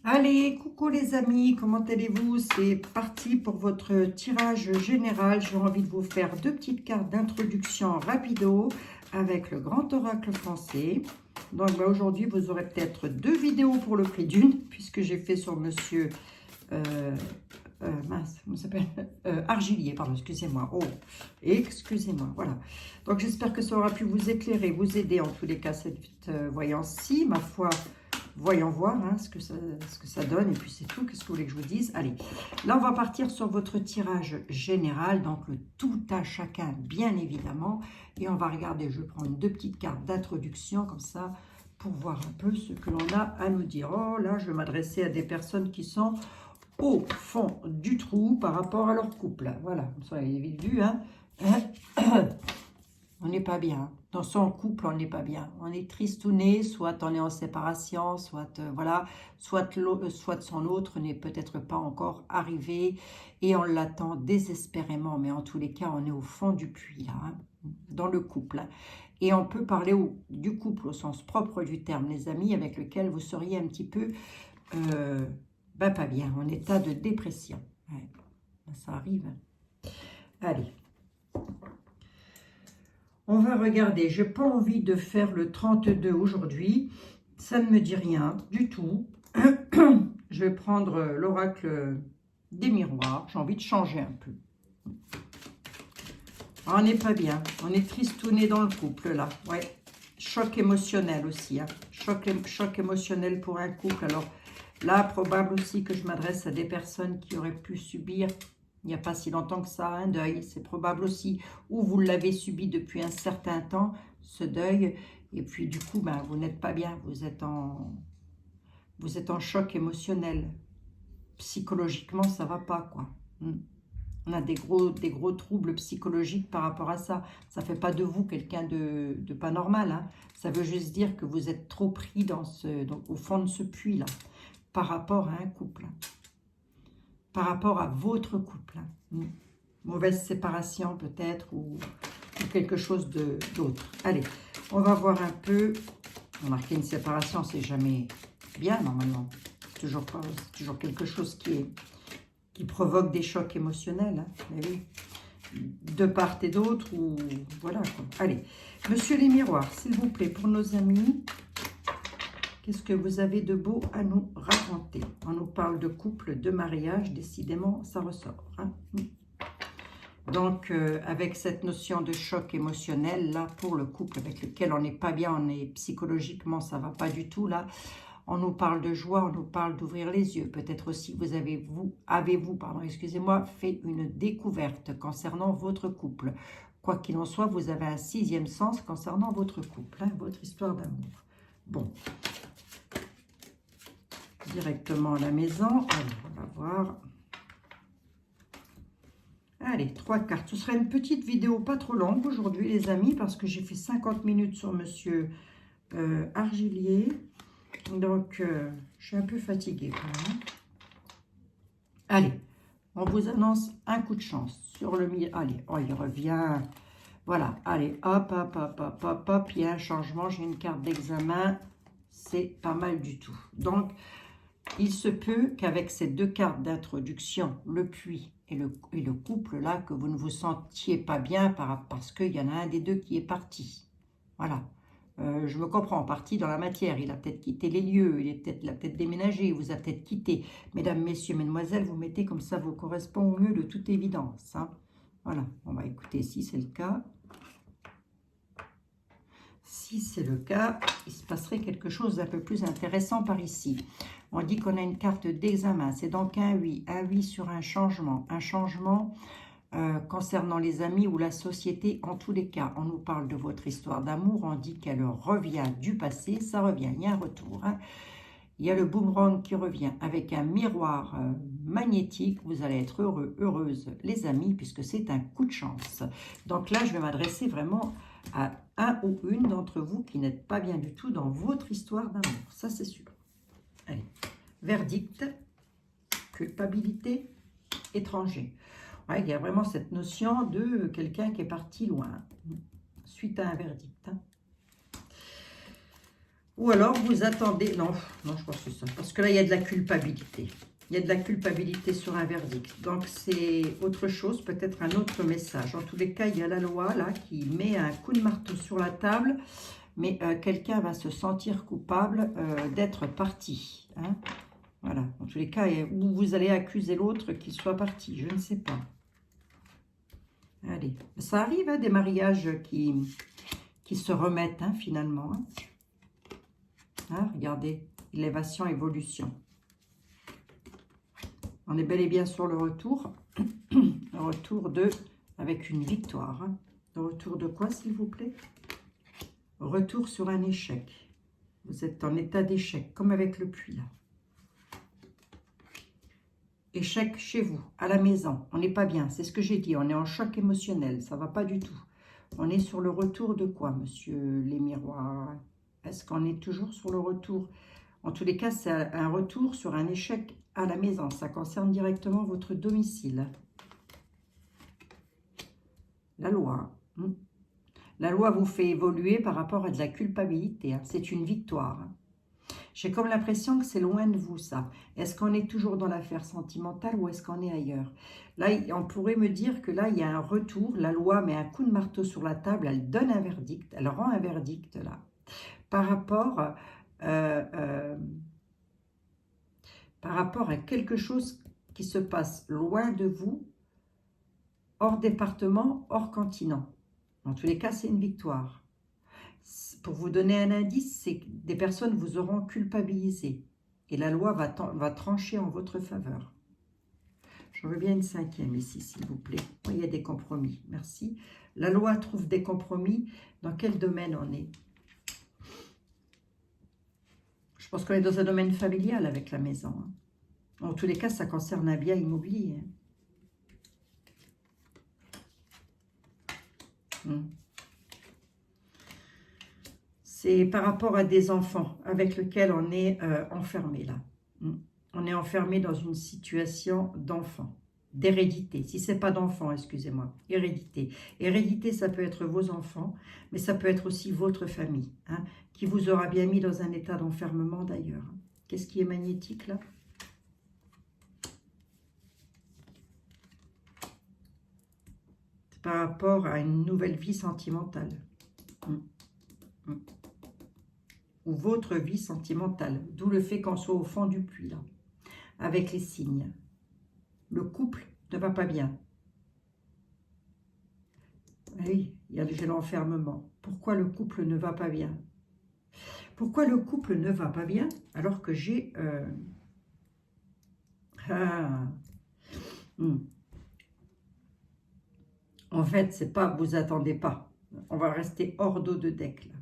Allez, coucou les amis, comment allez-vous? C'est parti pour votre tirage général. J'ai envie de vous faire deux petites cartes d'introduction rapido avec le grand oracle français. Donc aujourd'hui, vous aurez peut-être deux vidéos pour le prix d'une, puisque j'ai fait sur monsieur mince, comment s'appelle Argilier, pardon, excusez-moi. Oh, excusez-moi, voilà. Donc j'espère que ça aura pu vous éclairer, vous aider en tous les cas, cette voyance-ci, ma foi. Voyons voir hein, ce que ça donne. Et puis c'est tout. Qu'est-ce que vous voulez que je vous dise? Allez, là on va partir sur votre tirage général. Donc le tout à chacun, bien évidemment. Et on va regarder, je vais prendre deux petites cartes d'introduction comme ça pour voir un peu ce que l'on a à nous dire. Oh là, je vais m'adresser à des personnes qui sont au fond du trou par rapport à leur couple. Voilà, comme ça, vous avez vite vu. Hein. On n'est pas bien. Dans son couple, on n'est pas bien. On est tristouné, soit on est en séparation, soit voilà, soit son autre n'est peut-être pas encore arrivé et on l'attend désespérément. Mais en tous les cas, on est au fond du puits là, hein, dans le couple. Et on peut parler du couple au sens propre du terme, les amis, avec lequel vous seriez un petit peu pas bien, en état de dépression. Ouais, ça arrive. Allez. On va regarder, je n'ai pas envie de faire le 32 aujourd'hui, ça ne me dit rien du tout. Je vais prendre l'oracle des miroirs, j'ai envie de changer un peu. On n'est pas bien, on est tristouné dans le couple là, ouais. Choc émotionnel aussi, hein. Choc émotionnel pour un couple. Alors là, probable aussi que je m'adresse à des personnes qui auraient pu subir il n'y a pas si longtemps que ça, un deuil, c'est probable aussi, ou vous l'avez subi depuis un certain temps, ce deuil, et puis du coup, ben, vous n'êtes pas bien, vous êtes en choc émotionnel. Psychologiquement, ça ne va pas, quoi. On a des gros troubles psychologiques par rapport à ça. Ça ne fait pas de vous quelqu'un de pas normal, hein. Ça veut juste dire que vous êtes trop pris au fond de ce puits-là, par rapport à un couple. Par rapport à votre couple. Mauvaise séparation peut-être ou quelque chose d'autre. Allez, on va voir un peu. Remarquez, une séparation, c'est jamais bien normalement. C'est toujours quelque chose qui provoque des chocs émotionnels. Hein. Mais oui. De part et d'autre ou voilà quoi. Allez, monsieur les miroirs, s'il vous plaît, pour nos amis. Qu'est-ce que vous avez de beau à nous raconter? On nous parle de couple, de mariage, décidément, ça ressort. Hein. Donc, avec cette notion de choc émotionnel, là, pour le couple avec lequel on n'est pas bien, on est psychologiquement, ça ne va pas du tout, là. On nous parle de joie, on nous parle d'ouvrir les yeux. Peut-être aussi, avez-vous, excusez-moi, fait une découverte concernant votre couple. Quoi qu'il en soit, vous avez un sixième sens concernant votre couple, hein, votre histoire d'amour. Bon. Directement à la maison. Alors, on va voir. Allez, 3 cartes. Ce sera une petite vidéo pas trop longue aujourd'hui, les amis, parce que j'ai fait 50 minutes sur monsieur Argilier. Donc, je suis un peu fatiguée quand même. Allez, on vous annonce un coup de chance sur le milieu. Allez, oh, il revient. Voilà, allez, hop, hop, hop, hop, hop, hop. Il y a un changement. J'ai une carte d'examen. C'est pas mal du tout. Donc, il se peut qu'avec ces deux cartes d'introduction, le puits et le couple, là, que vous ne vous sentiez pas bien parce qu'il y en a un des deux qui est parti. Voilà. Je me comprends, parti dans la matière. Il a peut-être quitté les lieux, il a peut-être déménagé, il vous a peut-être quitté. Mesdames, messieurs, mesdemoiselles, vous mettez comme ça vous correspond au mieux de toute évidence. Hein. Voilà. On va écouter si c'est le cas. Si c'est le cas, il se passerait quelque chose d'un peu plus intéressant par ici. On dit qu'on a une carte d'examen. C'est donc un oui sur un changement. Un changement concernant les amis ou la société. En tous les cas, on nous parle de votre histoire d'amour. On dit qu'elle revient du passé. Ça revient, il y a un retour. Hein. Il y a le boomerang qui revient avec un miroir magnétique. Vous allez être heureux, heureuse, les amis, puisque c'est un coup de chance. Donc là, je vais m'adresser vraiment à un ou une d'entre vous qui n'êtes pas bien du tout dans votre histoire d'amour. Ça, c'est sûr. Allez, verdict, culpabilité, étranger. Ouais, il y a vraiment cette notion de quelqu'un qui est parti loin, suite à un verdict. Hein. Ou alors vous attendez, non, non, je pense que c'est ça, parce que là il y a de la culpabilité. Il y a de la culpabilité sur un verdict. Donc c'est autre chose, peut-être un autre message. En tous les cas, il y a la loi là qui met un coup de marteau sur la table, mais quelqu'un va se sentir coupable d'être parti. Hein. Voilà, en tous les cas, ou vous allez accuser l'autre qu'il soit parti, je ne sais pas. Allez, ça arrive, hein, des mariages qui se remettent hein, finalement. Hein. Hein, regardez, élévation, évolution. On est bel et bien sur le retour. Le retour avec une victoire. Hein. Le retour de quoi, s'il vous plaît? Retour sur un échec. Vous êtes en état d'échec, comme avec le puits, là. Échec chez vous, à la maison. On n'est pas bien, c'est ce que j'ai dit. On est en choc émotionnel, ça ne va pas du tout. On est sur le retour de quoi, monsieur les miroirs? Est-ce qu'on est toujours sur le retour? En tous les cas, c'est un retour sur un échec à la maison. Ça concerne directement votre domicile. La loi. La loi vous fait évoluer par rapport à de la culpabilité. Hein. C'est une victoire. Hein. J'ai comme l'impression que c'est loin de vous, ça. Est-ce qu'on est toujours dans l'affaire sentimentale ou est-ce qu'on est ailleurs? Là, on pourrait me dire que là, il y a un retour. La loi met un coup de marteau sur la table. Elle donne un verdict. Elle rend un verdict, là. Par rapport à quelque chose qui se passe loin de vous, hors département, hors continent. En tous les cas, c'est une victoire. Pour vous donner un indice, c'est que des personnes vous auront culpabilisé. Et la loi va trancher en votre faveur. Je veux bien une cinquième ici, s'il vous plaît. Oui, il y a des compromis. Merci. La loi trouve des compromis. Dans quel domaine on est? Je pense qu'on est dans un domaine familial avec la maison. Hein. En tous les cas, ça concerne un bien immobilier. Hein. C'est par rapport à des enfants avec lesquels on est enfermé là. On est enfermé dans une situation d'enfant, d'hérédité. Si ce n'est pas d'enfant, excusez-moi, hérédité. Hérédité, ça peut être vos enfants, mais ça peut être aussi votre famille, hein, qui vous aura bien mis dans un état d'enfermement d'ailleurs. Qu'est-ce qui est magnétique là? C'est par rapport à une nouvelle vie sentimentale. Ou votre vie sentimentale, d'où le fait qu'on soit au fond du puits, là, avec les signes. Le couple ne va pas bien. Oui, j'ai l'enfermement. Pourquoi le couple ne va pas bien? Pourquoi le couple ne va pas bien alors que j'ai... En fait, c'est pas, vous attendez pas. On va rester hors d'eau de deck, là.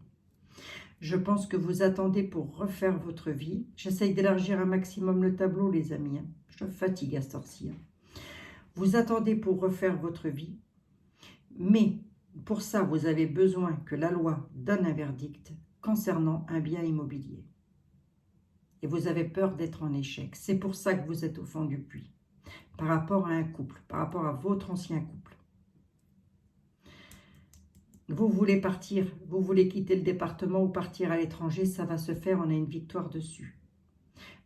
Je pense que vous attendez pour refaire votre vie. J'essaye d'élargir un maximum le tableau, les amis. Hein. Je me fatigue à ce temps-ci. Hein. Vous attendez pour refaire votre vie. Mais pour ça, vous avez besoin que la loi donne un verdict concernant un bien immobilier. Et vous avez peur d'être en échec. C'est pour ça que vous êtes au fond du puits. Par rapport à un couple, par rapport à votre ancien couple. Vous voulez partir, vous voulez quitter le département ou partir à l'étranger, ça va se faire, on a une victoire dessus.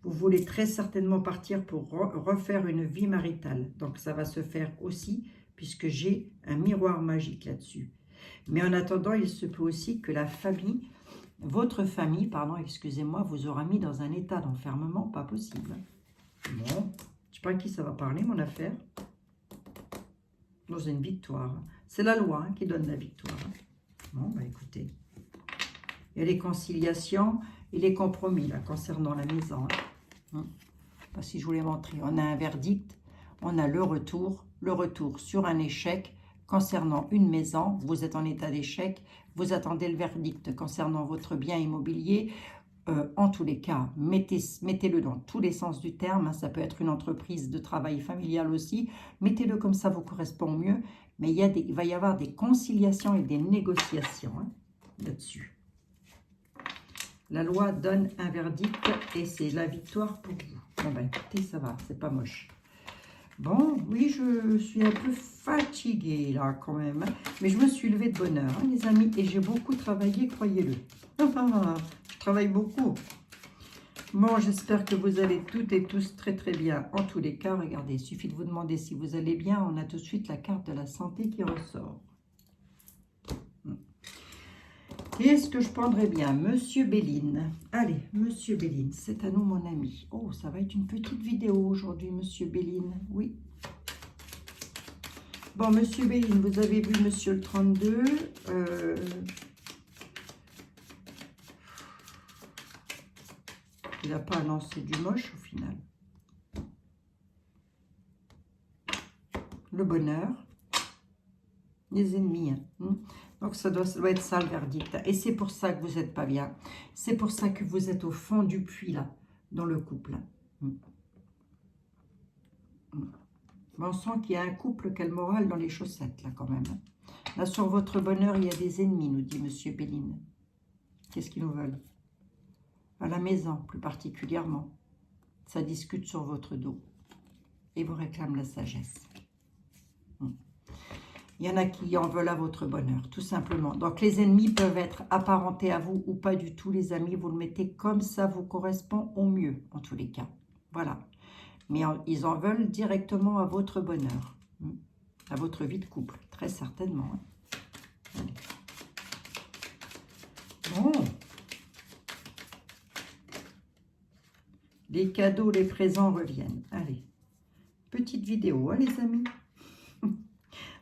Vous voulez très certainement partir pour refaire une vie maritale. Donc ça va se faire aussi, puisque j'ai un miroir magique là-dessus. Mais en attendant, il se peut aussi que la famille, votre famille, pardon, excusez-moi, vous aura mis dans un état d'enfermement, pas possible. Bon, je ne sais pas à qui ça va parler, mon affaire. Dans une victoire. C'est la loi qui donne la victoire. Bon, bah écoutez. Il y a les conciliations et les compromis là, concernant la maison. Je ne sais pas si je voulais montrer. On a un verdict, on a le retour sur un échec concernant une maison. Vous êtes en état d'échec, vous attendez le verdict concernant votre bien immobilier. En tous les cas, mettez-le dans tous les sens du terme. Hein, ça peut être une entreprise de travail familial aussi. Mettez-le comme ça vous correspond mieux. Mais il va y avoir des conciliations et des négociations hein, là-dessus. La loi donne un verdict et c'est la victoire pour vous. Bon ben écoutez, ça va, c'est pas moche. Bon, oui, je suis un peu fatiguée là quand même. Mais je me suis levée de bonne heure, hein, les amis. Et j'ai beaucoup travaillé, croyez-le. Je travaille beaucoup. Bon, j'espère que vous allez toutes et tous très très bien. En tous les cas, regardez, il suffit de vous demander si vous allez bien. On a tout de suite la carte de la santé qui ressort. Qu'est-ce que je prendrais bien? Monsieur Béline. Allez, Monsieur Béline, c'est à nous mon ami. Oh, ça va être une petite vidéo aujourd'hui, Monsieur Béline. Oui. Bon, Monsieur Béline, vous avez vu Monsieur le 32. Il n'a pas annoncé du moche au final. Le bonheur. Les ennemis. Hein. Donc ça doit être ça le verdict. Et c'est pour ça que vous n'êtes pas bien. C'est pour ça que vous êtes au fond du puits là, dans le couple. On sent qu'il y a un couple qui a le moral dans les chaussettes là quand même. Là sur votre bonheur, il y a des ennemis, nous dit Monsieur Béline. Qu'est-ce qu'ils nous veulent? À la maison, plus particulièrement. Ça discute sur votre dos. Et vous réclament la sagesse. Il y en a qui en veulent à votre bonheur, tout simplement. Donc, les ennemis peuvent être apparentés à vous ou pas du tout, les amis. Vous le mettez comme ça vous correspond au mieux, en tous les cas. Voilà. Mais ils en veulent directement à votre bonheur, à votre vie de couple, très certainement. Allez. Bon. Les cadeaux, les présents reviennent. Allez. Petite vidéo, hein, les amis.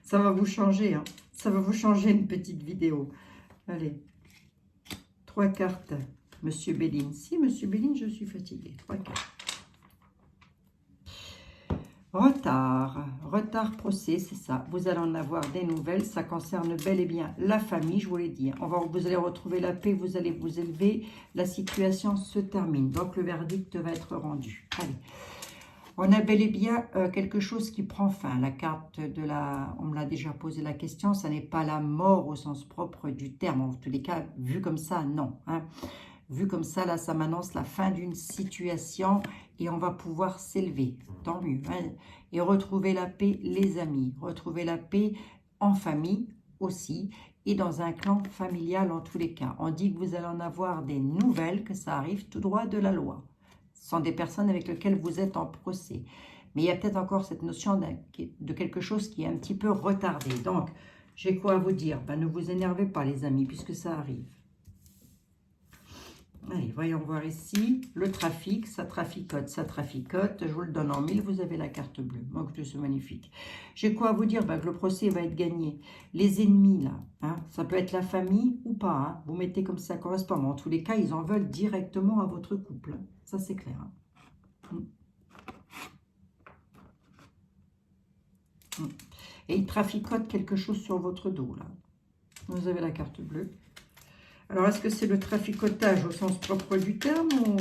Ça va vous changer, hein. Ça va vous changer une petite vidéo. Allez. 3 cartes, Monsieur Béline. Si, Monsieur Béline, je suis fatiguée. 3 cartes. Retard. Retard procès, c'est ça. Vous allez en avoir des nouvelles. Ça concerne bel et bien la famille, je vous l'ai dit. Vous allez retrouver la paix, vous allez vous élever. La situation se termine. Donc, le verdict va être rendu. Allez. On a bel et bien quelque chose qui prend fin. La carte de la... On me l'a déjà posé la question. Ça n'est pas la mort au sens propre du terme. En tous les cas, vu comme ça, non. Hein. Vu comme ça, là, ça m'annonce la fin d'une situation et on va pouvoir s'élever. Tant mieux. Hein. Et retrouver la paix, les amis. Retrouver la paix en famille aussi et dans un clan familial en tous les cas. On dit que vous allez en avoir des nouvelles, que ça arrive tout droit de la loi. Ce sont des personnes avec lesquelles vous êtes en procès. Mais il y a peut-être encore cette notion de quelque chose qui est un petit peu retardé. Donc, j'ai quoi à vous dire? Ben, ne vous énervez pas, les amis, puisque ça arrive. Allez, voyons voir ici. Le trafic, ça traficote, ça traficote. Je vous le donne en 1000, vous avez la carte bleue. Donc, c'est magnifique. J'ai quoi à vous dire? Ben, que le procès va être gagné. Les ennemis, là, hein, ça peut être la famille ou pas. Hein, vous mettez comme ça correspond. Mais en tous les cas, ils en veulent directement à votre couple. Hein. Ça, c'est clair. Hein. Et ils traficotent quelque chose sur votre dos, là. Vous avez la carte bleue. Alors, est-ce que c'est le traficotage au sens propre du terme ou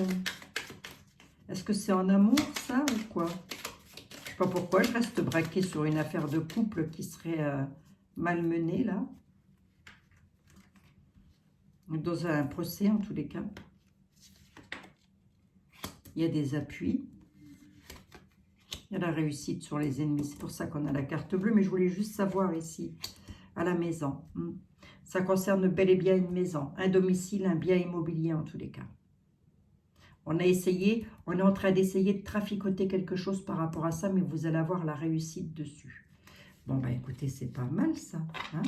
est-ce que c'est en amour, ça, ou quoi? Je ne sais pas pourquoi, je reste braquée sur une affaire de couple qui serait malmenée, là. Dans un procès, en tous les cas. Il y a des appuis. Il y a la réussite sur les ennemis. C'est pour ça qu'on a la carte bleue. Mais je voulais juste savoir ici, à la maison. Ça concerne bel et bien une maison, un domicile, un bien immobilier en tous les cas. On est en train d'essayer de traficoter quelque chose par rapport à ça, mais vous allez avoir la réussite dessus. Bon, bah écoutez, c'est pas mal ça. Hein,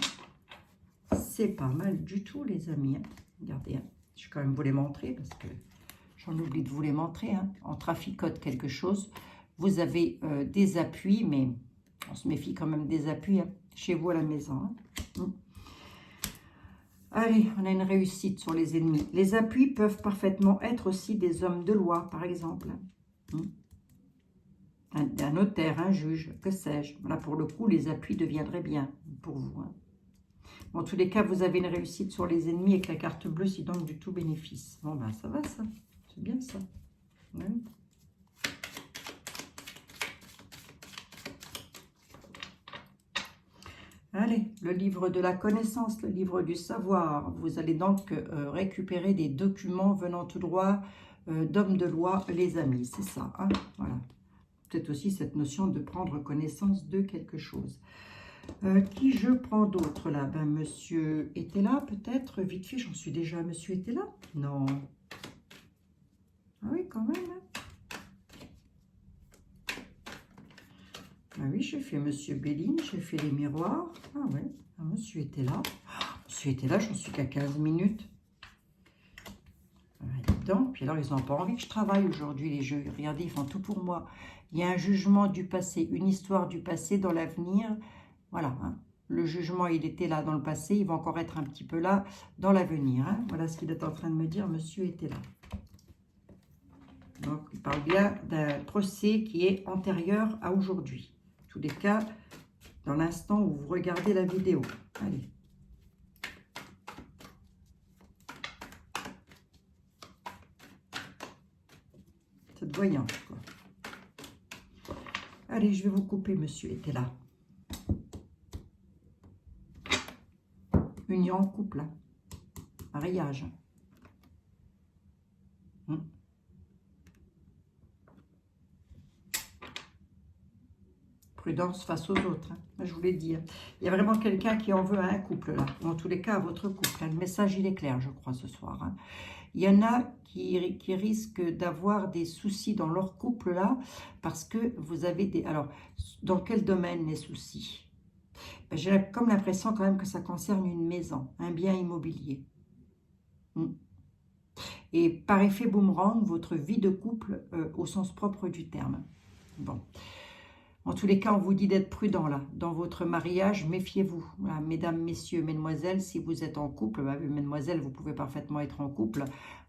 c'est pas mal du tout, les amis. Hein. Regardez, hein. Je vais quand même vous les montrer parce que j'en oublie de vous les montrer. Hein. On traficote quelque chose. Vous avez des appuis, mais on se méfie quand même des appuis hein, chez vous à la maison. Hein. Allez, on a une réussite sur les ennemis. Les appuis peuvent parfaitement être aussi des hommes de loi, par exemple. Un notaire, un juge, que sais-je. Là, pour le coup, les appuis deviendraient bien pour vous. Hein. En tous les cas, vous avez une réussite sur les ennemis avec la carte bleue, c'est donc du tout bénéfice. Bon, ben, ça va, ça. C'est bien, ça. Ouais. Allez, le livre de la connaissance, le livre du savoir. Vous allez donc récupérer des documents venant tout droit d'hommes de loi, les amis. C'est ça, hein, voilà. Peut-être aussi cette notion de prendre connaissance de quelque chose. Qui je prends d'autre là? Ben, monsieur était là, peut-être. Vite fait, j'en suis déjà. Monsieur était là? Non. Ah oui, quand même. Hein. Ah oui, j'ai fait Monsieur Béline, j'ai fait les miroirs. Ah ouais, ah, monsieur était là. Monsieur était là, j'en suis qu'à 15 minutes. Donc, puis alors, ils n'ont pas envie que je travaille aujourd'hui, les jeux. Regardez, ils font tout pour moi. Il y a un jugement du passé, une histoire du passé dans l'avenir. Voilà, hein. Le jugement, il était là dans le passé, il va encore être un petit peu là dans l'avenir. Hein. Voilà ce qu'il est en train de me dire, monsieur était là. Donc, il parle bien d'un procès qui est antérieur à aujourd'hui. En tous les cas, dans l'instant où vous regardez la vidéo. Allez. Cette voyance, quoi. Allez, je vais vous couper, monsieur était là. Union en couple, hein. Mariage. Prudence face aux autres, hein. Je vous l'ai dit. Hein. Il y a vraiment quelqu'un qui en veut à un couple, là. Ou en tous les cas, à votre couple. Hein. Le message, il est clair, je crois, ce soir. Hein. Il y en a qui risquent d'avoir des soucis dans leur couple, là, parce que vous avez des... Alors, dans quel domaine les soucis? Ben, j'ai comme l'impression quand même que ça concerne une maison, un bien immobilier. Et par effet boomerang, votre vie de couple au sens propre du terme. Bon. En tous les cas, on vous dit d'être prudent là. Dans votre mariage, méfiez-vous. Voilà, mesdames, messieurs, mesdemoiselles, si vous êtes en couple, bah, mesdemoiselles, vous pouvez parfaitement être en couple.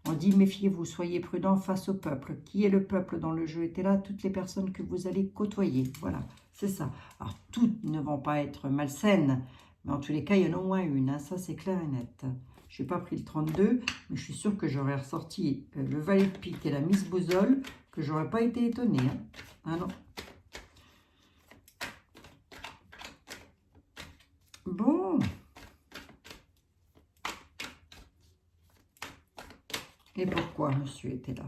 On dit méfiez-vous, soyez prudent face au peuple. Qui est le peuple dans le jeu était là? Toutes les personnes que vous allez côtoyer. Voilà, c'est ça. Alors, toutes ne vont pas être malsaines, mais en tous les cas, il y en a au moins une. Hein, ça, c'est clair et net. Je n'ai pas pris le 32, mais je suis sûre que j'aurais ressorti le valet de pique et la Miss Bousole, que j'aurais pas été étonnée. Hein. Ah non. Bon. Et pourquoi monsieur était là?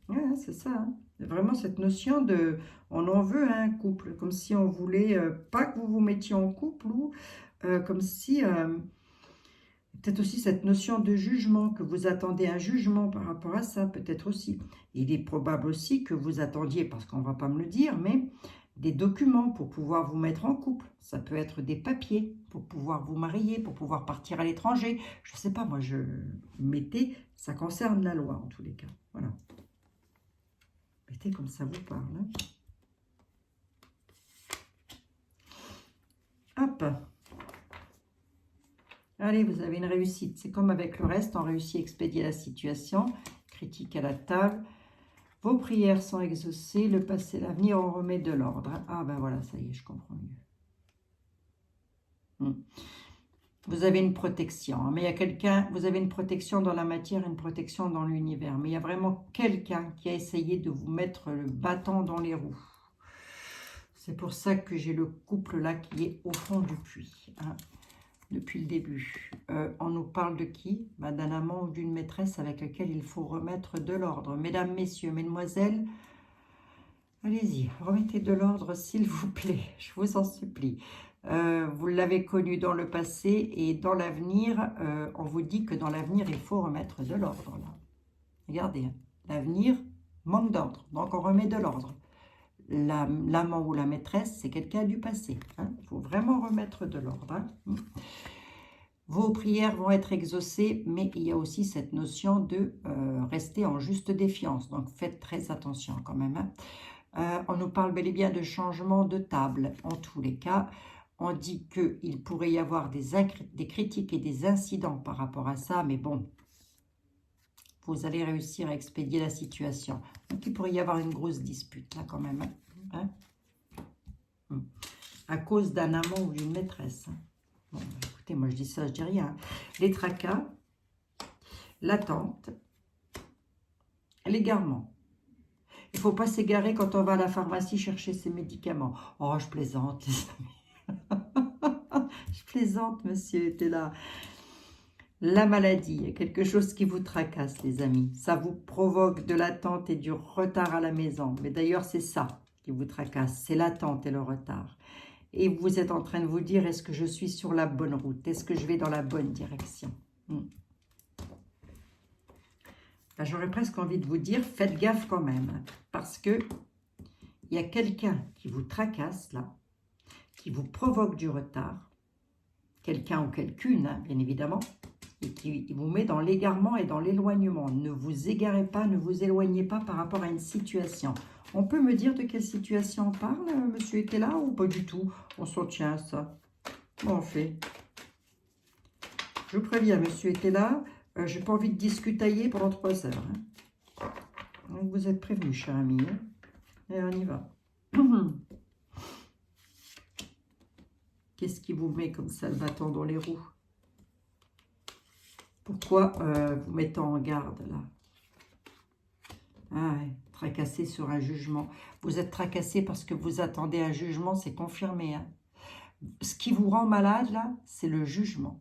Ouais, c'est ça. Hein. Vraiment cette notion de... On en veut un couple, comme si on voulait pas que vous vous mettiez en couple, ou comme si... peut-être aussi cette notion de jugement, que vous attendez un jugement par rapport à ça, peut-être aussi. Il est probable aussi que vous attendiez, parce qu'on ne va pas me le dire, mais... des documents pour pouvoir vous mettre en couple. Ça peut être des papiers pour pouvoir vous marier, pour pouvoir partir à l'étranger. Je ne sais pas, moi, je mettez, ça concerne la loi en tous les cas. Voilà. Mettez comme ça vous parle. Hein. Hop. Allez, vous avez une réussite. C'est comme avec le reste, on réussit à expédier la situation. Critique à la table. Vos prières sont exaucées, le passé, l'avenir, on remet de l'ordre. Ah ben voilà, ça y est, je comprends mieux. Vous avez une protection, mais il y a quelqu'un, vous avez une protection dans la matière, une protection dans l'univers. Mais il y a vraiment quelqu'un qui a essayé de vous mettre le bâton dans les roues. C'est pour ça que j'ai le couple là qui est au fond du puits. Hein. Depuis le début. On nous parle de qui? D'un amant ou d'une maîtresse avec laquelle il faut remettre de l'ordre. Mesdames, messieurs, mesdemoiselles, allez-y, remettez de l'ordre s'il vous plaît, je vous en supplie. Vous l'avez connu dans le passé et dans l'avenir, on vous dit que dans l'avenir, il faut remettre de l'ordre. Regardez, hein, l'avenir manque d'ordre, donc on remet de l'ordre. L'amant ou la maîtresse, c'est quelqu'un du passé. Hein. Il faut vraiment remettre de l'ordre. Hein. Vos prières vont être exaucées, mais il y a aussi cette notion de rester en juste défiance. Donc, faites très attention quand même. Hein. On nous parle bel et bien de changement de table. En tous les cas, on dit qu'il pourrait y avoir des critiques et des incidents par rapport à ça, mais bon, vous allez réussir à expédier la situation. Donc, il pourrait y avoir une grosse dispute, là, quand même. Hein. À cause d'un amant ou d'une maîtresse. Bon, écoutez, moi, je dis ça, je dis rien. Les tracas, l'attente, l'égarement. Il ne faut pas s'égarer quand on va à la pharmacie chercher ses médicaments. Oh, je plaisante, les amis. Je plaisante, monsieur, t'es là. La maladie, quelque chose qui vous tracasse, les amis. Ça vous provoque de l'attente et du retard à la maison. Mais d'ailleurs, c'est ça qui vous tracasse. C'est l'attente et le retard. Et vous êtes en train de vous dire, est-ce que je suis sur la bonne route? Est-ce que je vais dans la bonne direction? Ben, j'aurais presque envie de vous dire, faites gaffe quand même. Hein, parce que il y a quelqu'un qui vous tracasse là, qui vous provoque du retard. Quelqu'un ou quelqu'une, hein, bien évidemment. Et qui vous met dans l'égarement et dans l'éloignement. Ne vous égarez pas, ne vous éloignez pas par rapport à une situation. On peut me dire de quelle situation on parle, monsieur était là ou pas du tout? On s'en tient à ça. Bon, on fait. Je vous préviens, monsieur était là. J'ai pas envie de discutailler pendant 3 heures. Hein. Donc vous êtes prévenus, cher ami. Hein. Et on y va. Qu'est-ce qui vous met comme ça le bâton dans les roues? Pourquoi vous mettez en garde là? Ah ouais, tracassé sur un jugement. Vous êtes tracassé parce que vous attendez un jugement, c'est confirmé. Hein. Ce qui vous rend malade là, c'est le jugement.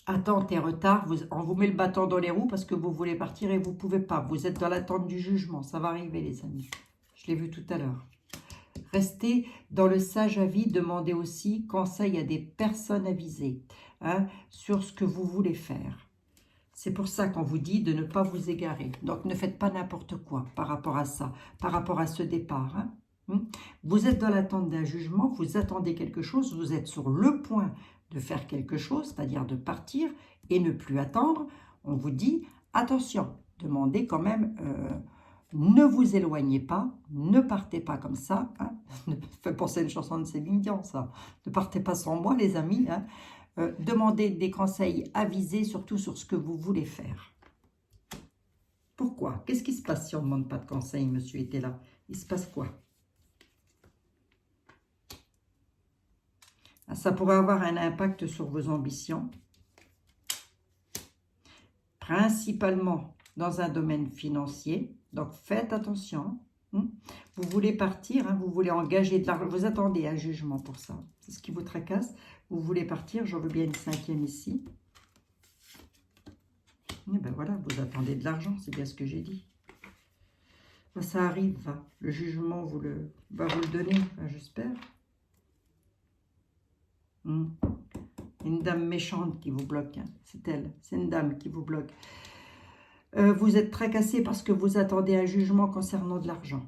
Attente et retard, on vous met le bâton dans les roues parce que vous voulez partir et vous ne pouvez pas. Vous êtes dans l'attente du jugement, ça va arriver les amis. Je l'ai vu tout à l'heure. Restez dans le sage avis, demandez aussi conseil à des personnes avisées hein, sur ce que vous voulez faire. C'est pour ça qu'on vous dit de ne pas vous égarer. Donc ne faites pas n'importe quoi par rapport à ça, par rapport à ce départ. Hein. Vous êtes dans l'attente d'un jugement, vous attendez quelque chose, vous êtes sur le point de faire quelque chose, c'est-à-dire de partir et ne plus attendre. On vous dit attention, demandez quand même... ne vous éloignez pas, ne partez pas comme ça. Hein. Me fait penser à une chanson de Céline Dion, ça. Ne partez pas sans moi, les amis. Hein. Demandez des conseils avisés, surtout sur ce que vous voulez faire. Pourquoi? Qu'est-ce qui se passe si on ne demande pas de conseils, monsieur était là? Il se passe quoi? Ça pourrait avoir un impact sur vos ambitions. Principalement dans un domaine financier. Donc, faites attention. Vous voulez partir, hein, vous voulez engager de l'argent. Vous attendez un jugement pour ça. C'est ce qui vous tracasse. Vous voulez partir. J'en veux bien une 5e ici. Et ben voilà, vous attendez de l'argent. C'est bien ce que j'ai dit. Ben, ça arrive. Va. Le jugement va vous le donner, j'espère. Une dame méchante qui vous bloque. Hein. C'est elle. C'est une dame qui vous bloque. Vous êtes tracassé parce que vous attendez un jugement concernant de l'argent.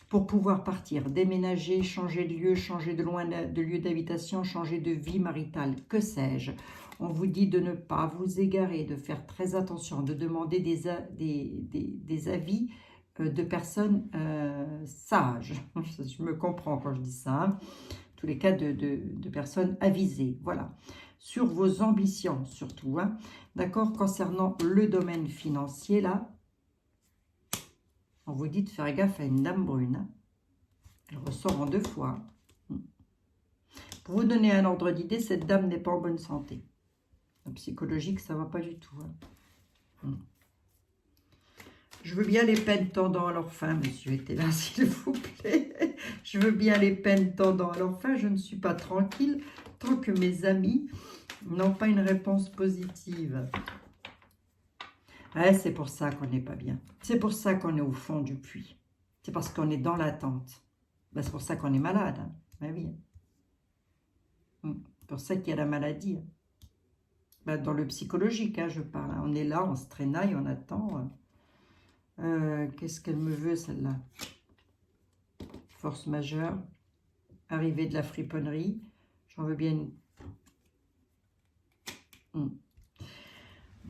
Pour pouvoir partir, déménager, changer de lieu, changer de lieu d'habitation, changer de vie maritale, que sais-je. On vous dit de ne pas vous égarer, de faire très attention, de demander des avis de personnes sages. Je me comprends quand je dis ça. Hein. Tous les cas de personnes avisées. Voilà. Sur vos ambitions surtout. Hein. D'accord, concernant le domaine financier, là, on vous dit de faire gaffe à une dame brune. Hein. Elle ressort en 2 fois. Pour vous donner un ordre d'idée, cette dame n'est pas en bonne santé. La psychologique, ça ne va pas du tout. Hein. Je veux bien les peines tendant à leur fin, monsieur était là, s'il vous plaît. Je veux bien les peines tendant à leur fin. Je ne suis pas tranquille tant que mes amis n'ont pas une réponse positive. Ouais, c'est pour ça qu'on n'est pas bien. C'est pour ça qu'on est au fond du puits. C'est parce qu'on est dans l'attente. Ben, c'est pour ça qu'on est malade. Hein. Ben oui. C'est pour ça qu'il y a la maladie. Ben, dans le psychologique, hein, je parle. Hein. On est là, on se traînaille, on attend. Qu'est-ce qu'elle me veut, celle-là? Force majeure. Arrivée de la friponnerie. J'en veux bien une...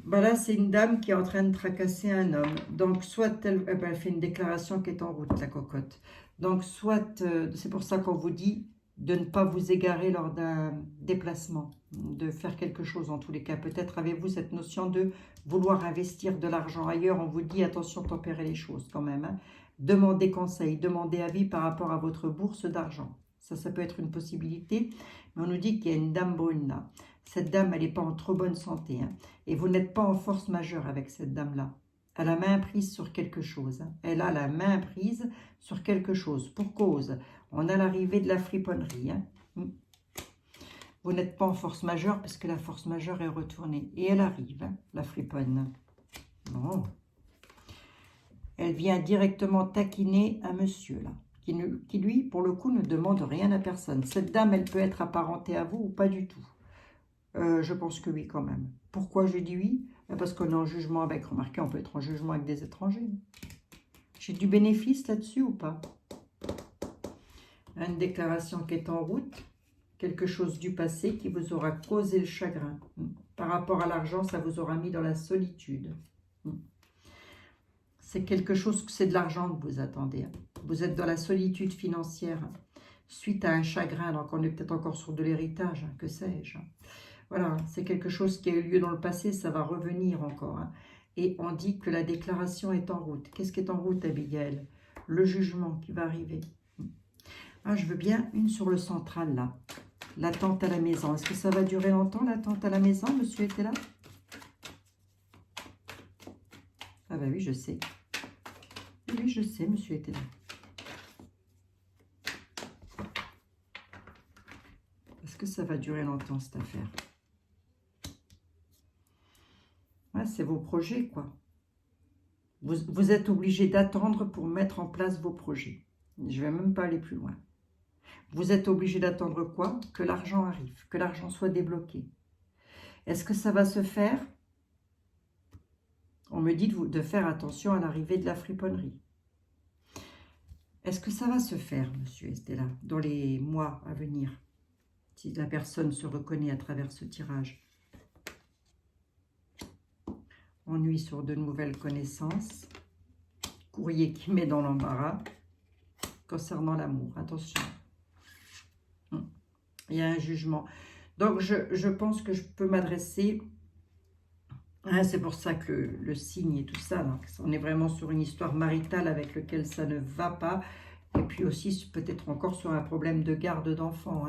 Ben là, c'est une dame qui est en train de tracasser un homme. Donc, soit elle fait une déclaration qui est en route, la cocotte. Donc, soit, c'est pour ça qu'on vous dit de ne pas vous égarer lors d'un déplacement, de faire quelque chose en tous les cas. Peut-être avez-vous cette notion de vouloir investir de l'argent ailleurs. On vous dit, attention, tempérez les choses quand même. Hein. Demandez conseil, demandez avis par rapport à votre bourse d'argent. Ça peut être une possibilité. Mais on nous dit qu'il y a une dame brune là. Cette dame, elle n'est pas en trop bonne santé. Hein. Et vous n'êtes pas en force majeure avec cette dame-là. Elle a la main prise sur quelque chose. Hein. Elle a la main prise sur quelque chose. Pour cause, on a l'arrivée de la friponnerie. Hein. Vous n'êtes pas en force majeure parce que la force majeure est retournée. Et elle arrive, hein, la friponne. Bon. Elle vient directement taquiner un monsieur, là. Qui, lui, pour le coup, ne demande rien à personne. Cette dame, elle peut être apparentée à vous ou pas du tout. Je pense que oui, quand même. Pourquoi je dis oui? Parce qu'on est en jugement avec, remarquez, on peut être en jugement avec des étrangers. J'ai du bénéfice là-dessus ou pas? Une déclaration qui est en route. Quelque chose du passé qui vous aura causé le chagrin. Par rapport à l'argent, ça vous aura mis dans la solitude. C'est quelque chose, c'est de l'argent que vous attendez. Vous êtes dans la solitude financière suite à un chagrin. Donc on est peut-être encore sur de l'héritage, que sais-je. Voilà, c'est quelque chose qui a eu lieu dans le passé, ça va revenir encore. Et on dit que la déclaration est en route. Qu'est-ce qui est en route, Abigail? Le jugement qui va arriver. Ah, je veux bien une sur le central, là. L'attente à la maison. Est-ce que ça va durer longtemps, l'attente à la maison? Monsieur était là? Ah bah oui, je sais. Oui, je sais, monsieur était là. Est-ce que ça va durer longtemps, cette affaire? Ouais, c'est vos projets, quoi. Vous êtes obligé d'attendre pour mettre en place vos projets. Je ne vais même pas aller plus loin. Vous êtes obligé d'attendre quoi? Que l'argent arrive, que l'argent soit débloqué. Est-ce que ça va se faire? On me dit de faire attention à l'arrivée de la friponnerie. Est-ce que ça va se faire, monsieur Estella, dans les mois à venir? Si la personne se reconnaît à travers ce tirage. Ennui sur de nouvelles connaissances. Courrier qui met dans l'embarras. Concernant l'amour, attention. Il y a un jugement. Donc, je pense que je peux m'adresser... c'est pour ça que le signe et tout ça, donc, on est vraiment sur une histoire maritale avec laquelle ça ne va pas. Et puis aussi, peut-être encore sur un problème de garde d'enfants.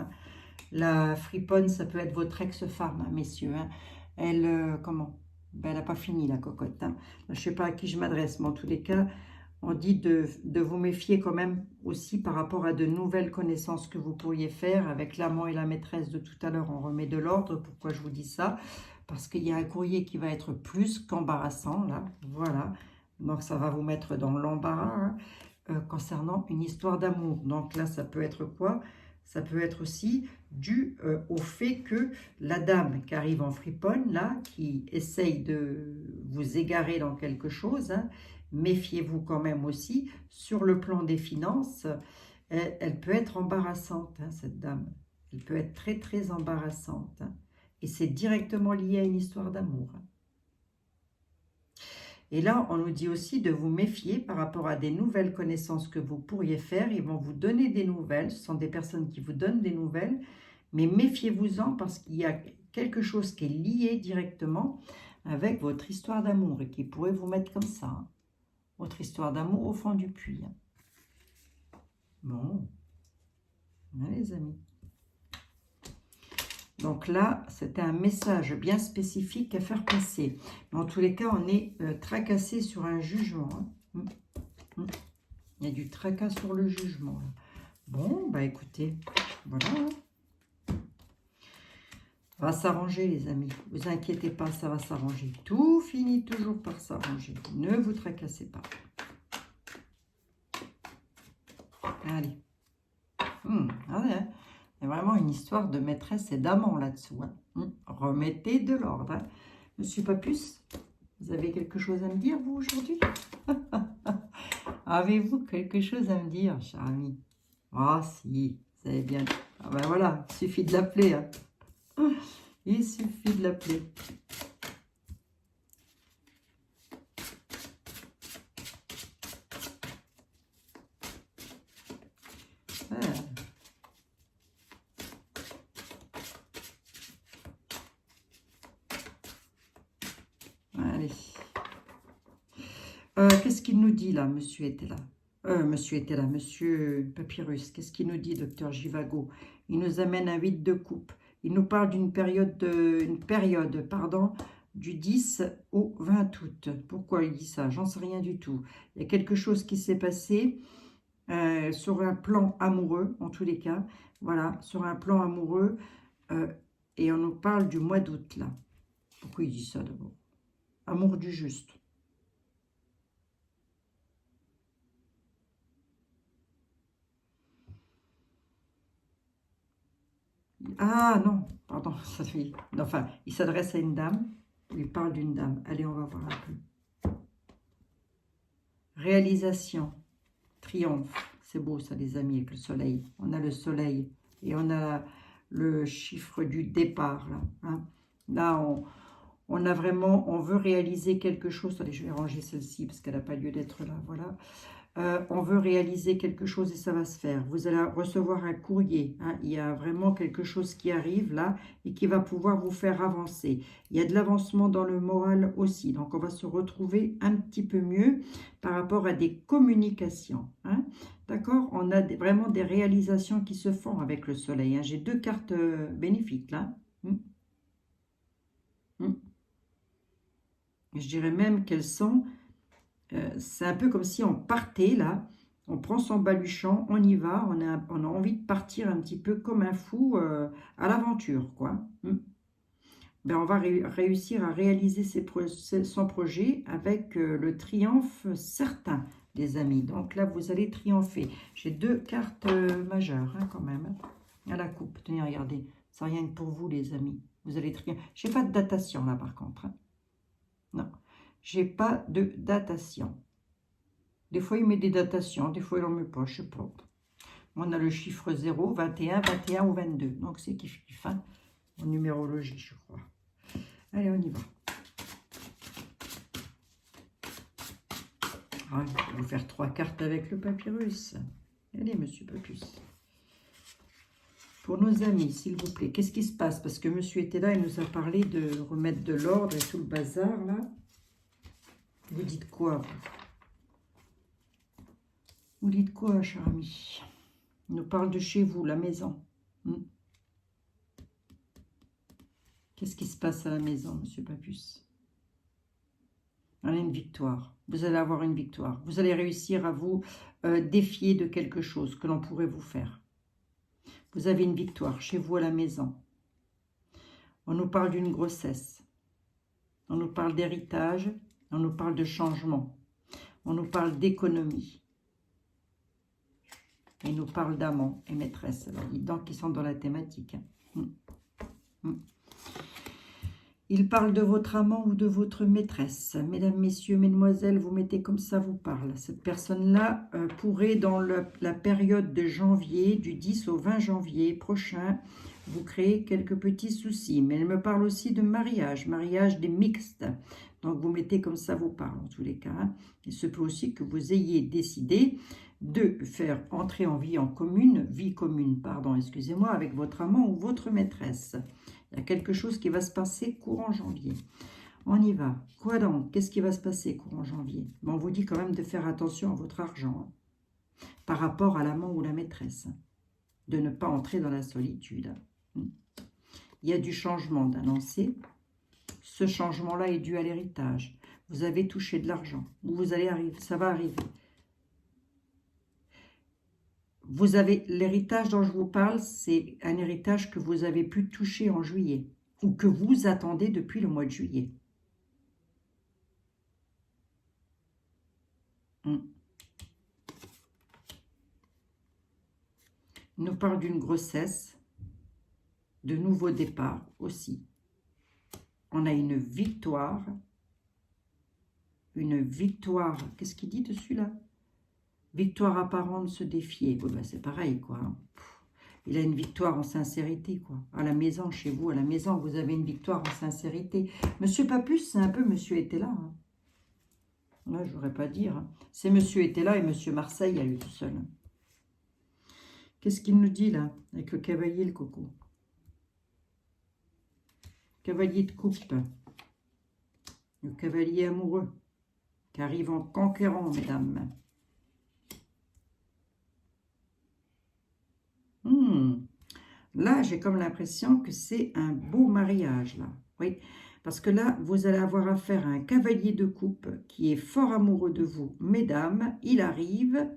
La friponne, ça peut être votre ex-femme, messieurs. Elle, comment? Ben, elle n'a pas fini, la cocotte. Je ne sais pas à qui je m'adresse, mais en tous les cas, on dit de vous méfier quand même aussi par rapport à de nouvelles connaissances que vous pourriez faire avec l'amant et la maîtresse de tout à l'heure. On remet de l'ordre. Pourquoi je vous dis ça? Parce qu'il y a un courrier qui va être plus qu'embarrassant, là. Voilà. Donc, ça va vous mettre dans l'embarras concernant une histoire d'amour. Donc là, ça peut être quoi? Ça peut être aussi dû au fait que la dame qui arrive en friponne, là, qui essaye de vous égarer dans quelque chose, méfiez-vous quand même aussi, sur le plan des finances, elle peut être embarrassante, cette dame. Elle peut être très, très embarrassante. Et c'est directement lié à une histoire d'amour. Et là, on nous dit aussi de vous méfier par rapport à des nouvelles connaissances que vous pourriez faire. Ils vont vous donner des nouvelles. Ce sont des personnes qui vous donnent des nouvelles. Mais méfiez-vous-en parce qu'il y a quelque chose qui est lié directement avec votre histoire d'amour et qui pourrait vous mettre comme ça. Votre histoire d'amour au fond du puits. Bon. Les amis. Donc là, c'était un message bien spécifique à faire passer. Mais en tous les cas, on est tracassé sur un jugement. Il y a du tracas sur le jugement. Là. Bon, bah écoutez, voilà. Ça va s'arranger, les amis. Ne vous inquiétez pas, ça va s'arranger. Tout finit toujours par s'arranger. Ne vous tracassez pas. Allez. Allez, hein. Il y a vraiment une histoire de maîtresse et d'amant là-dessous. Remettez de l'ordre. Monsieur Papus, vous avez quelque chose à me dire, vous, aujourd'hui? Avez-vous quelque chose à me dire, cher ami? Ah, si, vous avez bien... Ah ben voilà, il suffit de l'appeler. Il suffit de l'appeler. Allez. Qu'est-ce qu'il nous dit là, monsieur était là? Monsieur Papyrus, qu'est-ce qu'il nous dit, docteur Givago? Il nous amène un 8 de coupe. Il nous parle d'une période, du 10 au 20 août. Pourquoi il dit ça? J'en sais rien du tout. Il y a quelque chose qui s'est passé sur un plan amoureux, en tous les cas. Voilà, sur un plan amoureux. Et on nous parle du mois d'août, là. Pourquoi il dit ça, d'abord? Amour du juste. Ah non, pardon, ça fait... Enfin, il s'adresse à une dame, il parle d'une dame. Allez, on va voir un peu. Réalisation, triomphe. C'est beau ça, les amis, avec le soleil. On a le soleil et on a le chiffre du départ. Là, hein. Là on a vraiment, on veut réaliser quelque chose. Allez, je vais ranger celle-ci parce qu'elle n'a pas lieu d'être là. Voilà. On veut réaliser quelque chose et ça va se faire. Vous allez recevoir un courrier. Hein. Il y a vraiment quelque chose qui arrive là et qui va pouvoir vous faire avancer. Il y a de l'avancement dans le moral aussi. Donc, on va se retrouver un petit peu mieux par rapport à des communications. Hein. D'accord? On a vraiment des réalisations qui se font avec le soleil. Hein. J'ai deux cartes bénéfiques là. Je dirais même qu'elles sont... c'est un peu comme si on partait là, on prend son baluchon, on y va, on a envie de partir un petit peu comme un fou à l'aventure, quoi. Ben, on va réussir à réaliser son projet avec le triomphe certain, les amis. Donc là, vous allez triompher. J'ai deux cartes majeures, hein, quand même, à la coupe. Tenez, regardez, c'est rien que pour vous, les amis. Vous allez triompher. Je n'ai pas de datation, là, par contre. Hein. Non. J'ai pas de datation. Des fois, il met des datations, des fois, il n'en met pas, je sais pas. On a le chiffre 0, 21, 21 ou 22. Donc, c'est kiff-kiff, hein, en numérologie, je crois. Allez, on y va. Ah, je vais vous faire 3 cartes avec le papyrus. Allez, monsieur Papus. Pour nos amis, s'il vous plaît, qu'est-ce qui se passe? Parce que monsieur était là, il nous a parlé de remettre de l'ordre et tout le bazar, là. Vous dites quoi, vous? Vous dites quoi, cher ami? Il nous parle de chez vous, la maison. Qu'est-ce qui se passe à la maison, monsieur Papus? On a une victoire. Vous allez avoir une victoire. Vous allez réussir à vous défier de quelque chose que l'on pourrait vous faire. Vous avez une victoire chez vous à la maison. On nous parle d'une grossesse. On nous parle d'héritage. On nous parle de changement. On nous parle d'économie. Et nous parle d'amant et maîtresse. Alors, donc, ils sont dans la thématique. Il parle de votre amant ou de votre maîtresse. Mesdames, messieurs, mesdemoiselles, vous mettez comme ça vous parle. Cette personne-là pourrait, dans la période de janvier, du 10 au 20 janvier prochain, vous créer quelques petits soucis. Mais elle me parle aussi de mariage des mixtes. Donc, vous mettez comme ça vous parle, en tous les cas. Hein. Il se peut aussi que vous ayez décidé de faire entrer en vie commune, excusez-moi, avec votre amant ou votre maîtresse. Il y a quelque chose qui va se passer courant janvier. On y va. Quoi donc? Qu'est-ce qui va se passer courant janvier? Bon, on vous dit quand même de faire attention à votre argent hein, par rapport à l'amant ou la maîtresse. De ne pas entrer dans la solitude. Il y a du changement d'annoncer. Ce changement-là est dû à l'héritage. Vous avez touché de l'argent. Vous allez arriver. Ça va arriver. Vous avez l'héritage dont je vous parle, c'est un héritage que vous avez pu toucher en juillet ou que vous attendez depuis le mois de juillet. Il nous parle d'une grossesse, de nouveaux départs aussi. On a une victoire. Qu'est-ce qu'il dit dessus là? Victoire apparente, se défier. Bon, ben, c'est pareil, quoi. Il a une victoire en sincérité, quoi. À la maison, chez vous, à la maison, vous avez une victoire en sincérité. Monsieur Papus, c'est un peu Monsieur était là. Hein. Là, je n'aurais pas dire. Hein. C'est Monsieur était là et Monsieur Marseille à lui tout seul. Qu'est-ce qu'il nous dit, là, avec le cavalier, le coco? Cavalier de coupe. Le cavalier amoureux qui arrive en conquérant, mesdames. Là, j'ai comme l'impression que c'est un beau mariage, là. Oui, parce que là, vous allez avoir affaire à un cavalier de coupe qui est fort amoureux de vous. Mesdames, il arrive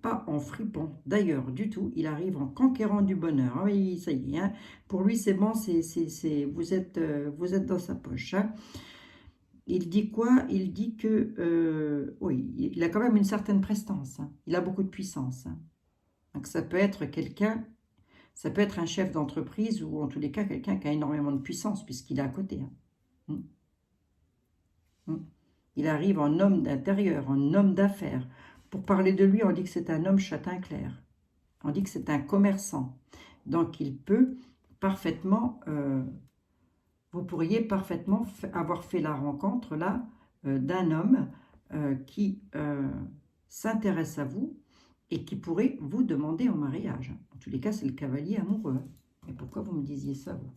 pas en fripon, d'ailleurs, du tout. Il arrive en conquérant du bonheur. Ah oui, ça y est, hein. Pour lui, c'est bon, vous êtes dans sa poche. Hein. Il dit quoi? Il dit que, oui, il a quand même une certaine prestance. Hein. Il a beaucoup de puissance. Hein. Donc, ça peut être quelqu'un... Ça peut être un chef d'entreprise ou en tous les cas quelqu'un qui a énormément de puissance puisqu'il est à côté. Hein. Il arrive en homme d'intérieur, en homme d'affaires. Pour parler de lui, on dit que c'est un homme châtain clair. On dit que c'est un commerçant. Donc, il peut parfaitement, vous pourriez parfaitement avoir fait la rencontre là d'un homme qui s'intéresse à vous et qui pourrait vous demander en mariage. En tous les cas, c'est le cavalier amoureux. Et pourquoi vous me disiez ça, vous?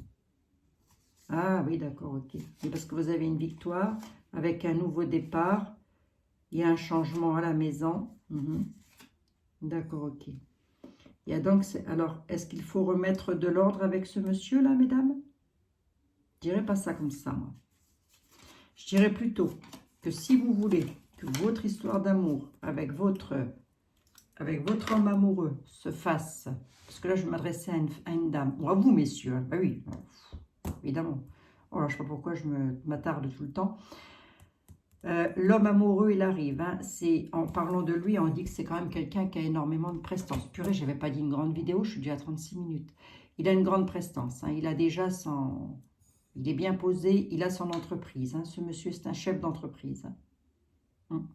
Ah oui, d'accord, ok. C'est parce que vous avez une victoire avec un nouveau départ. Il y a un changement à la maison. D'accord, ok. Il y a donc, alors, est-ce qu'il faut remettre de l'ordre avec ce monsieur-là, mesdames? Je dirais pas ça comme ça, moi. Je dirais plutôt que si vous voulez que votre histoire d'amour avec votre homme amoureux se fasse, parce que là, je m'adressais à une dame, ou à vous, messieurs, ben oui, évidemment. Oh là, je ne sais pas pourquoi je m'attarde tout le temps. L'homme amoureux, il arrive. Hein. En parlant de lui, on dit que c'est quand même quelqu'un qui a énormément de prestance. Purée, je n'avais pas dit une grande vidéo, je suis déjà à 36 minutes. Il a une grande prestance. Hein. Il a déjà son... Il est bien posé, il a son entreprise. Hein. Ce monsieur, c'est un chef d'entreprise. Hein.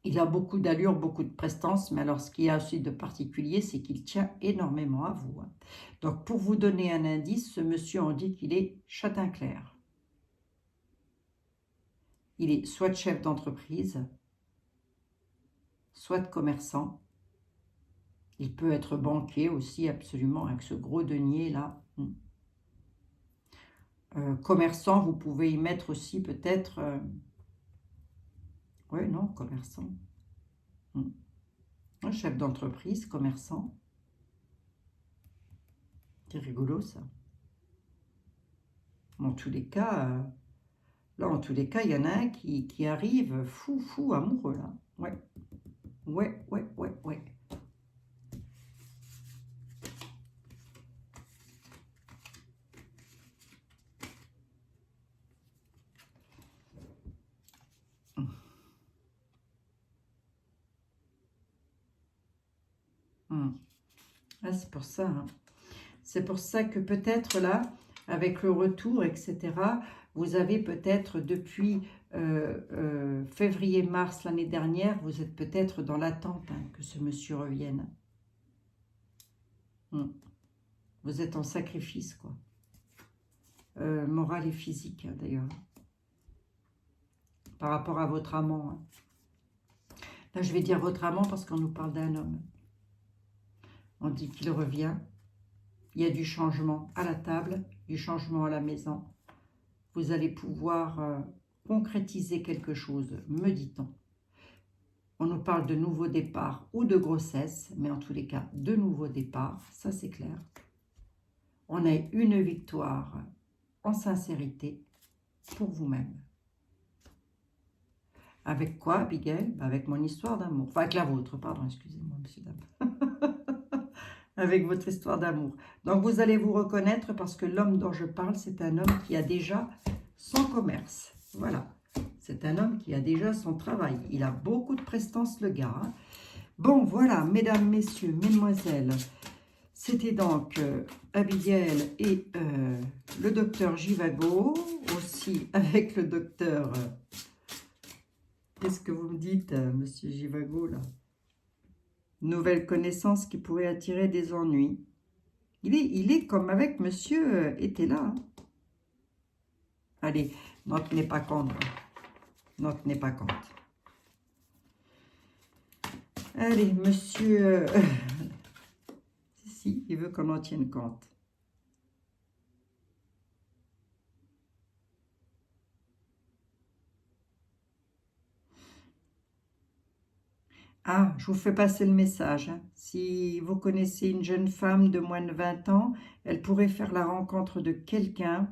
Il a beaucoup d'allure, beaucoup de prestance, mais alors ce qu'il y a aussi de particulier, c'est qu'il tient énormément à vous. Hein. Donc, pour vous donner un indice, ce monsieur, on dit qu'il est châtain clair. Il est soit chef d'entreprise, soit commerçant. Il peut être banquier aussi, absolument, avec ce gros denier là. Commerçant, vous pouvez y mettre aussi peut-être... Oui, non, commerçant. Un chef d'entreprise, commerçant. C'est rigolo, ça. En tous les cas, là, en tous les cas, il y en a un qui arrive fou, amoureux, là. Ouais. Ah, c'est pour ça. Hein. C'est pour ça que peut-être là, avec le retour, etc., vous avez peut-être depuis février-mars l'année dernière, vous êtes peut-être dans l'attente hein, que ce monsieur revienne. Vous êtes en sacrifice, quoi. Moral et physique, hein, d'ailleurs. Par rapport à votre amant. Hein. Là, je vais dire votre amant parce qu'on nous parle d'un homme. On dit qu'il revient. Il y a du changement à la table, du changement à la maison. Vous allez pouvoir concrétiser quelque chose, me dit-on. On nous parle de nouveaux départs ou de grossesse, mais en tous les cas, de nouveaux départs, ça c'est clair. On a une victoire en sincérité pour vous-même. Avec quoi, Abigail? Avec mon histoire d'amour. Enfin, avec la vôtre, pardon, excusez-moi, monsieur dame. Avec votre histoire d'amour. Donc, vous allez vous reconnaître parce que l'homme dont je parle, c'est un homme qui a déjà son commerce. Voilà. C'est un homme qui a déjà son travail. Il a beaucoup de prestance, le gars. Hein. Bon, voilà, mesdames, messieurs, mesdemoiselles. C'était donc Abigail et le docteur Jivago. Aussi avec le docteur... Qu'est-ce que vous me dites, monsieur Jivago, là? Nouvelle connaissance qui pourrait attirer des ennuis. Il est comme avec monsieur était là. Hein. Allez, n'en tenez pas compte. N'en tenez pas compte. Allez, monsieur... si, il veut qu'on en tienne compte. Ah, je vous fais passer le message. Hein. Si vous connaissez une jeune femme de moins de 20 ans, elle pourrait faire la rencontre de quelqu'un.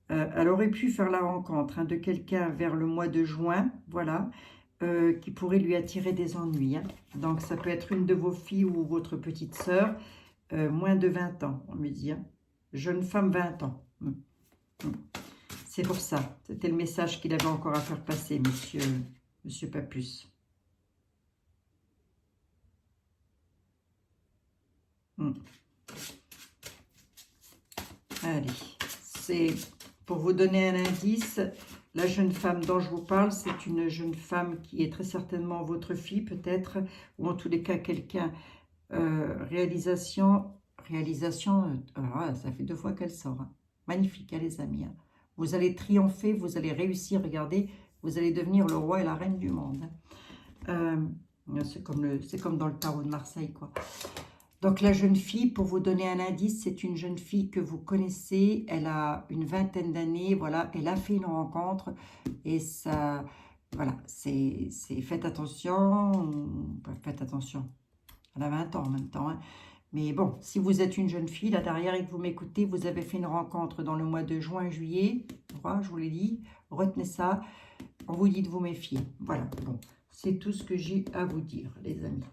Elle aurait pu faire la rencontre hein, de quelqu'un vers le mois de juin, voilà, qui pourrait lui attirer des ennuis. Hein. Donc, ça peut être une de vos filles ou votre petite sœur, moins de 20 ans, on me dit. Hein. Jeune femme, 20 ans. C'est pour ça. C'était le message qu'il avait encore à faire passer, monsieur Papus. Allez, c'est pour vous donner un indice. La jeune femme dont je vous parle, c'est une jeune femme qui est très certainement votre fille peut-être, ou en tous les cas quelqu'un, réalisation, ça fait 2 fois qu'elle sort. Hein. Magnifique, hein, les amis. Hein. Vous allez triompher, vous allez réussir, regardez, vous allez devenir le roi et la reine du monde. Hein. C'est comme dans le tarot de Marseille, quoi. Donc la jeune fille, pour vous donner un indice, c'est une jeune fille que vous connaissez, elle a une vingtaine d'années, voilà, elle a fait une rencontre et ça, voilà, c'est faites attention, elle a 20 ans en même temps, hein. Mais bon, si vous êtes une jeune fille là derrière et que vous m'écoutez, vous avez fait une rencontre dans le mois de juin, juillet, voilà, je vous l'ai dit, retenez ça, on vous dit de vous méfier, voilà, bon, c'est tout ce que j'ai à vous dire les amis.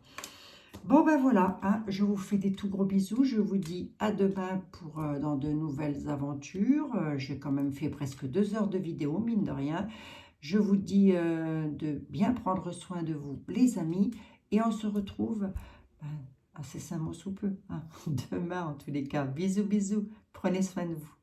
Bon ben voilà, hein, je vous fais des tout gros bisous, je vous dis à demain pour dans de nouvelles aventures. J'ai quand même fait presque 2 heures de vidéo, mine de rien. Je vous dis de bien prendre soin de vous les amis et on se retrouve assez sous peu, hein, demain en tous les cas. Bisous bisous, prenez soin de vous.